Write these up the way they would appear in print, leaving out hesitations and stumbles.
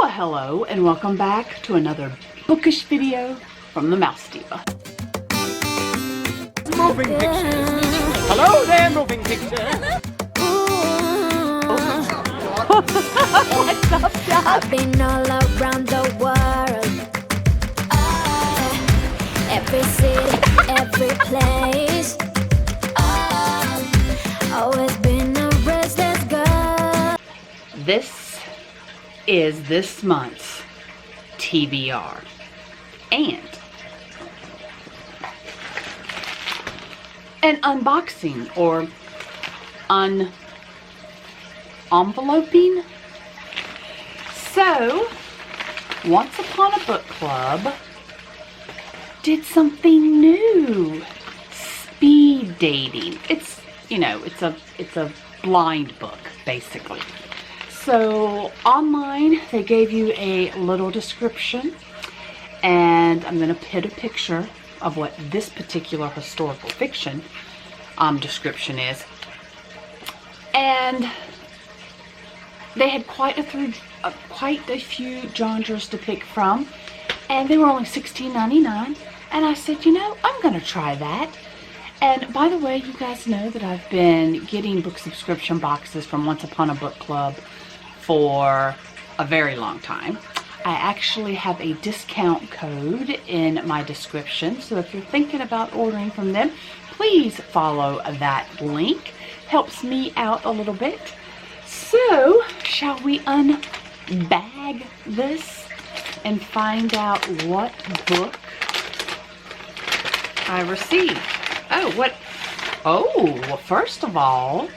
Well, hello and welcome back to another bookish video from the Mouse Diva. Moving pictures. Hello there, moving pictures. What's up, Doc? I've been all around the world. Every city, every place. Always been a restless girl. This is this month's TBR. And an unboxing or enveloping. So, Once Upon a Book Club did something new. Speed dating. It's, you know, it's a blind book, basically. So, online, they gave you a little description, and I'm going to put a picture of what this particular historical fiction description is. And they had quite a few genres to pick from, and they were only $16.99. And I said, you know, I'm going to try that. And by the way, you guys know that I've been getting book subscription boxes from Once Upon a Book Club for a very long time. I actually have a discount code in my description, so if you're thinking about ordering from them, please follow that link. Helps me out a little bit. So, shall we unbag this and find out what book I received? Well, first of all,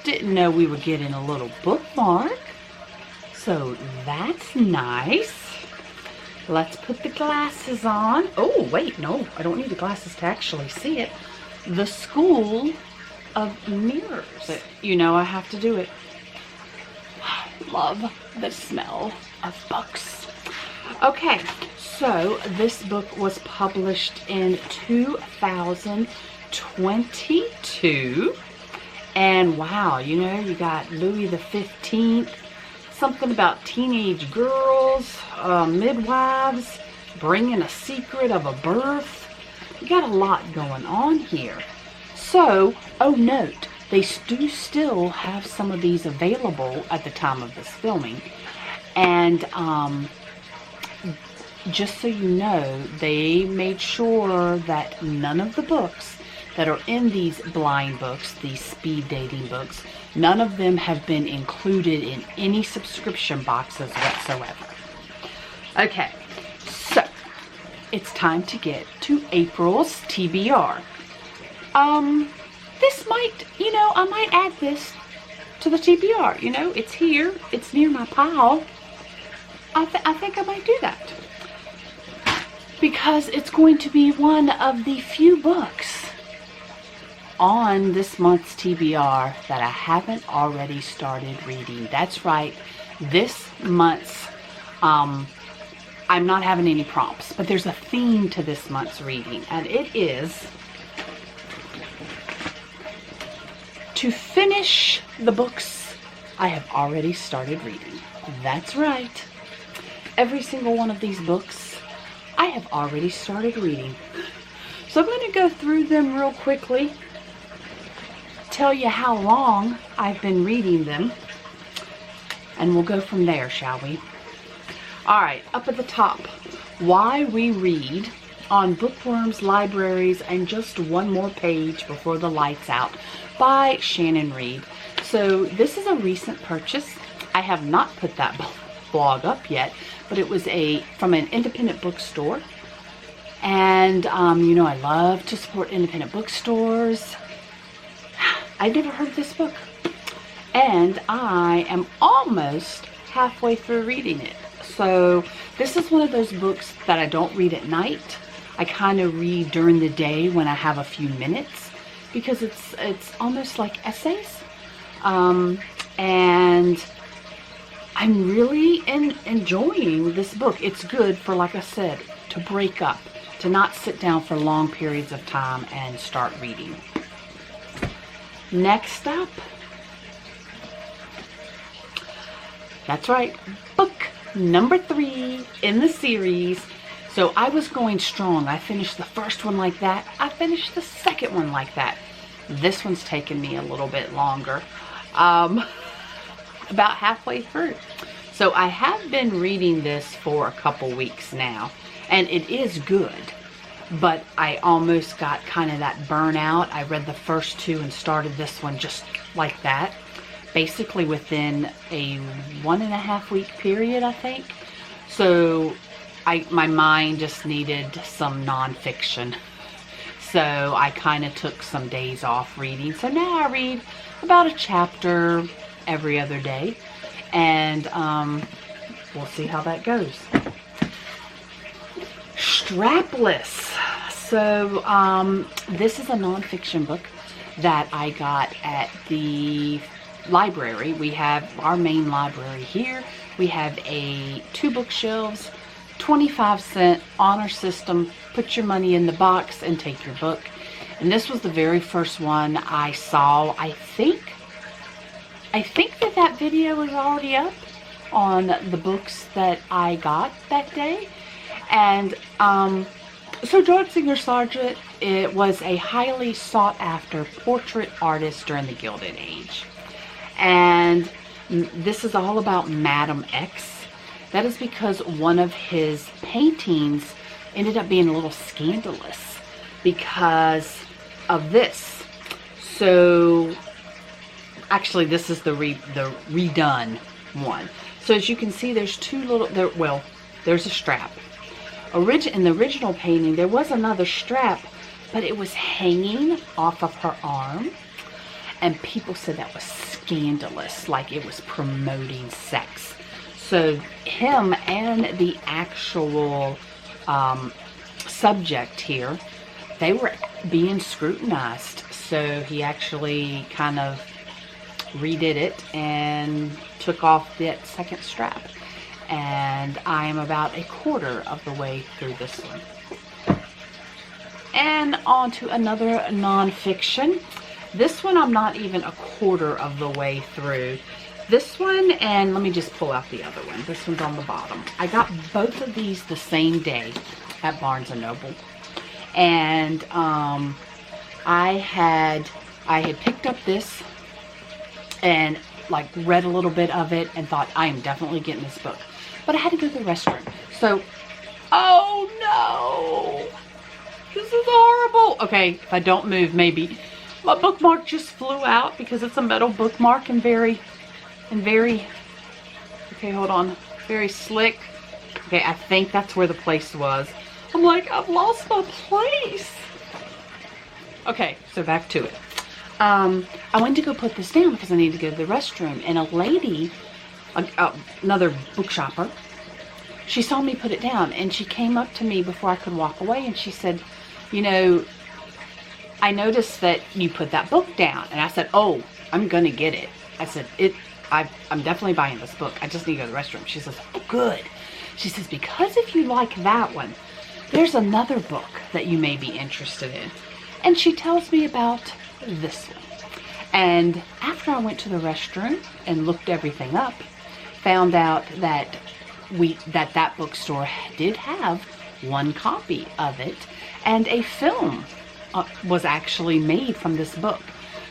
didn't know we were getting a little bookmark. So that's nice. Let's put the glasses on. Oh, wait, no, I don't need the glasses to actually see it. The School of Mirrors. But, you know, I have to do it. Love the smell of books. Okay, so this book was published in 2022. And wow, you know, you got Louis the 15th. Something about teenage girls, midwives, bringing a secret of a birth. You got a lot going on here. So, oh note, they do still have some of these available at the time of this filming. And just so you know, they made sure that none of the books that are in these blind books, these speed dating books, none of them have been included in any subscription boxes whatsoever. Okay, so it's time to get to April's TBR. This might, you know, I might add this to the TBR. You know, it's here, it's near my pile. I think I might do that, because it's going to be one of the few books on this month's TBR that I haven't already started reading. That's right, this month's, I'm not having any prompts, but there's a theme to this month's reading, and it is to finish the books I have already started reading. That's right, every single one of these books I have already started reading. So I'm going to go through them real quickly, tell you how long I've been reading them, and we'll go from there, shall we? Alright, up at the top, Why We Read on Bookworms, Libraries, and Just One More Page Before the Lights Out by Shannon Reed. So this is a recent purchase. I have not put that blog up yet, but it was from an independent bookstore. And, you know, I love to support independent bookstores. I'd never heard of this book, and I am almost halfway through reading it. So this is one of those books that I don't read at night. I kind of read during the day when I have a few minutes, because it's almost like essays, and I'm really enjoying this book. It's good for, like I said, to break up, to not sit down for long periods of time and start reading. Next up, that's right, book number 3 in the series. So I was going strong. I finished the first one like that. I finished the second one like that. This one's taken me a little bit longer. About halfway through. So I have been reading this for a couple weeks now. And it is good. But I almost got kind of that burnout. I read the first 2 and started this one just like that. Basically within a 1.5 week period, I think. So my mind just needed some nonfiction. So I kind of took some days off reading. So now I read about a chapter every other day. And we'll see how that goes. Strapless. So this is a nonfiction book that I got at the library. We have our main library here. We have 2 bookshelves, 25-cent honor system. Put your money in the box and take your book. And this was the very first one I saw. I think that video was already up on the books that I got that day. And so George Singer Sargent, it was a highly sought after portrait artist during the Gilded Age. And this is all about Madam X. That is because one of his paintings ended up being a little scandalous because of this. So actually this is the redone one. So as you can see, there's 2 little, well, there's a strap. In the original painting, there was another strap, but it was hanging off of her arm. And people said that was scandalous, like it was promoting sex. So him and the actual subject here, they were being scrutinized. So he actually kind of redid it and took off that second strap. And I am about 1/4 of the way through this one. And on to another nonfiction. This one I'm not even 1/4 of the way through. This one, and let me just pull out the other one. This one's on the bottom. I got both of these the same day at Barnes & Noble. And I had picked up this and like read a little bit of it and thought, I am definitely getting this book. But I had to go to the restroom. So, oh no! This is horrible. Okay, if I don't move, maybe. My bookmark just flew out because it's a metal bookmark and very, okay, hold on. Very slick. Okay, I think that's where the place was. I'm like, I've lost my place. Okay, so back to it. I went to go put this down because I needed to go to the restroom. And a lady, another book shopper, she saw me put it down. And she came up to me before I could walk away. And she said, you know, I noticed that you put that book down. And I said, oh, I'm going to get it. I said, I'm definitely buying this book. I just need to go to the restroom. She says, oh, good. She says, because if you like that one, there's another book that you may be interested in. And she tells me about this one. And after I went to the restroom and looked everything up, found out that that bookstore did have one copy of it, and a film was actually made from this book.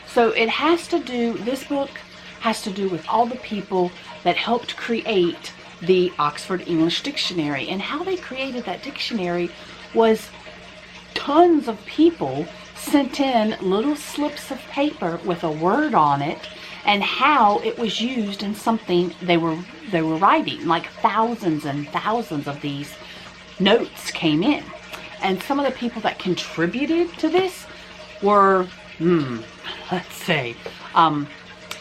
So it has to do, this book has to do with all the people that helped create the Oxford English Dictionary. And how they created that dictionary was tons of people sent in little slips of paper with a word on it and how it was used in something they were writing. Like thousands and thousands of these notes came in. And some of the people that contributed to this were, let's say,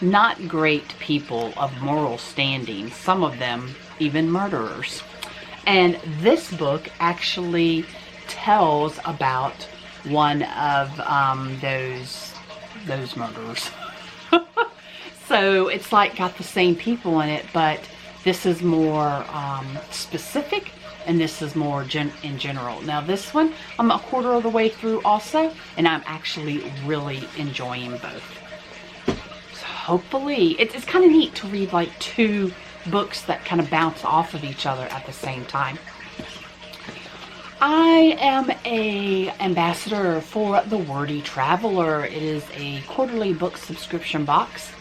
not great people of moral standing. Some of them even murderers. And this book actually tells about one of those murderers. So it's like got the same people in it, but this is more specific, and this is more in general. Now this one, I'm a quarter of the way through also, and I'm actually really enjoying both. So hopefully, it's kind of neat to read like two books that kind of bounce off of each other at the same time. I am a ambassador for The Wordy Traveler. It is a quarterly book subscription box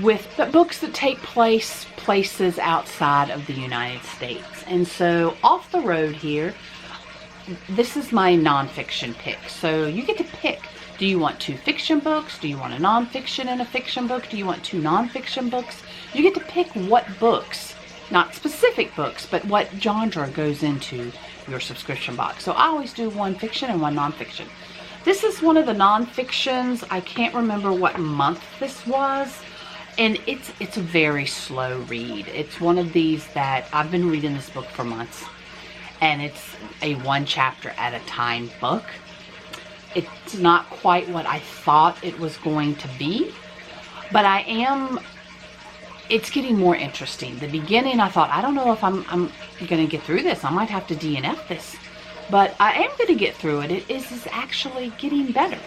with books that take places outside of the United States. And so off the road here, this is my nonfiction pick. So you get to pick. Do you want 2 fiction books? Do you want a nonfiction and a fiction book? Do you want 2 nonfiction books? You get to pick what books, not specific books, but what genre goes into your subscription box. So I always do 1 fiction and 1 nonfiction. This is one of the nonfictions. I can't remember what month this was. And it's a very slow read. It's one of these that I've been reading this book for months. And it's a 1 chapter at a time book. It's not quite what I thought it was going to be, but it's getting more interesting. The beginning, I thought, I don't know if I'm going to get through this. I might have to DNF this, but I am going to get through it. It is actually getting better.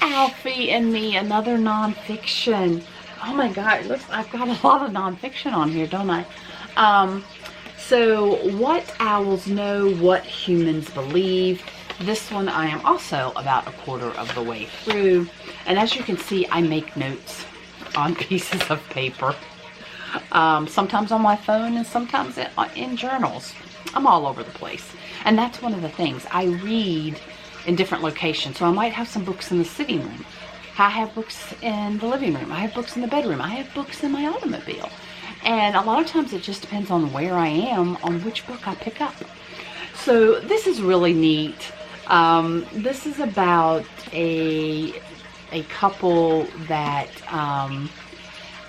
Alfie and Me, another nonfiction. Oh my God, look, I've got a lot of nonfiction on here, don't I? So, What Owls Know, What Humans Believe. This one I am also about a quarter of the way through. And as you can see, I make notes on pieces of paper. Sometimes on my phone and sometimes in journals. I'm all over the place. And that's one of the things. I read in different locations. So I might have some books in the sitting room. I have books in the living room. I have books in the bedroom. I have books in my automobile. And a lot of times it just depends on where I am, on which book I pick up. So this is really neat. This is about a couple that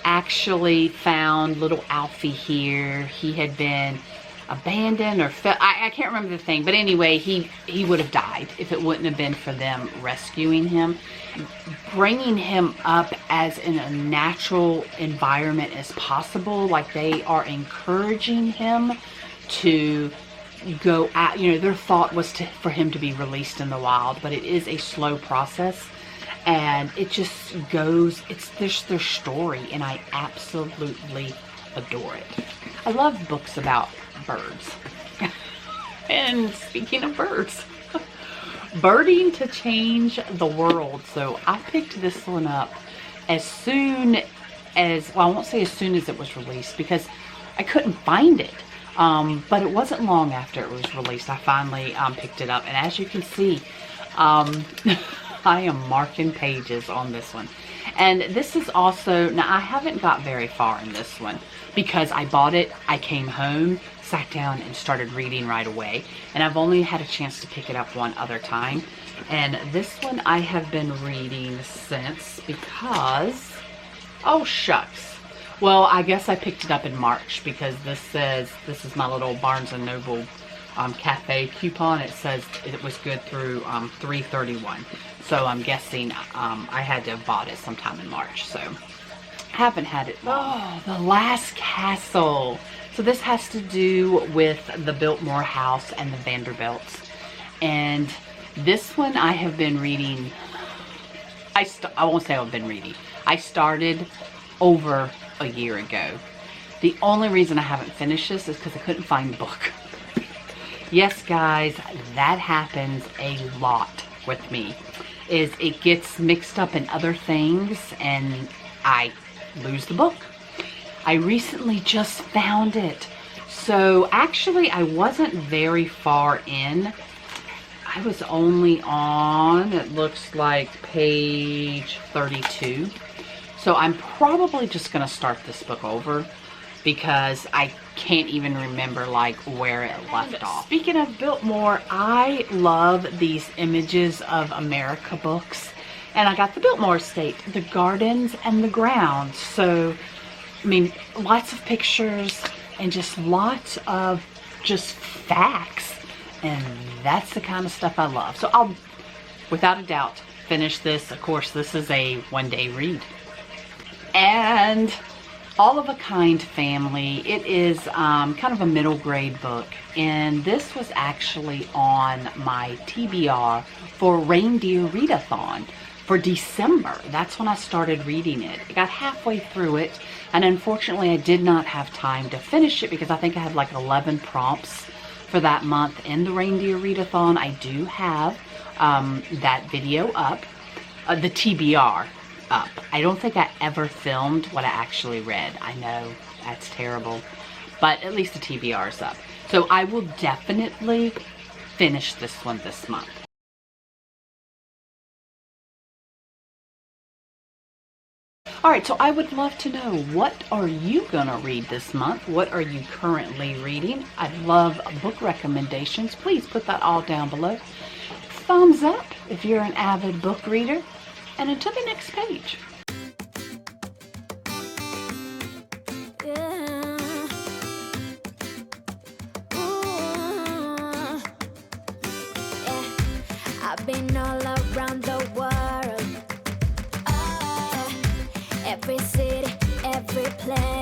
actually found little Alfie here. He had been abandoned or I can't remember the thing, but anyway, he would have died if it wouldn't have been for them rescuing him, bringing him up as in a natural environment as possible. Like, they are encouraging him to go out. You know, their thought was for him to be released in the wild, but it is a slow process, and it just goes. It's their story, and I absolutely adore it. I love books about birds. And speaking of birds, birding to change the world. So I picked this one up as soon as, well, I won't say as soon as it was released because I couldn't find it. But it wasn't long after it was released. I finally picked it up. And as you can see, I am marking pages on this one. And this is also, now I haven't got very far in this one because I bought it, I came home, sat down and started reading right away. And I've only had a chance to pick it up one other time. And this one I have been reading since because, oh shucks. Well, I guess I picked it up in March because this is my little Barnes & Noble cafe coupon. It says it was good through 3/31. So I'm guessing I had to have bought it sometime in March. So haven't had it long. Oh, The Last Castle. So this has to do with the Biltmore house and the Vanderbilts. And this one I have been reading. I won't say I've been reading. I started over a year ago. The only reason I haven't finished this is because I couldn't find the book. Yes, guys, that happens a lot with me. Is it gets mixed up in other things and I lose the book. I recently just found it. So actually I wasn't very far in. I was only on, it looks like page 32. So I'm probably just going to start this book over because I can't even remember like where it left off. Speaking of Biltmore, I love these Images of America books. And I got the Biltmore Estate, the gardens and the grounds. So, I mean, lots of pictures and just lots of just facts. And that's the kind of stuff I love. So I'll, without a doubt, finish this. Of course, this is a one-day read. And All of a Kind Family. It is kind of a middle grade book. And this was actually on my TBR for Reindeer Readathon. for December. That's when I started reading it. I got halfway through it, and unfortunately I did not have time to finish it because I think I had like 11 prompts for that month in the Reindeer Readathon. I do have that video up, the TBR up. I don't think I ever filmed what I actually read. I know, that's terrible. But at least the TBR's up. So I will definitely finish this one this month. Alright, so I would love to know, what are you gonna read this month? What are you currently reading? I'd love book recommendations. Please put that all down below. Thumbs up if you're an avid book reader. And until the next page. I've been all around the world, every city, every place.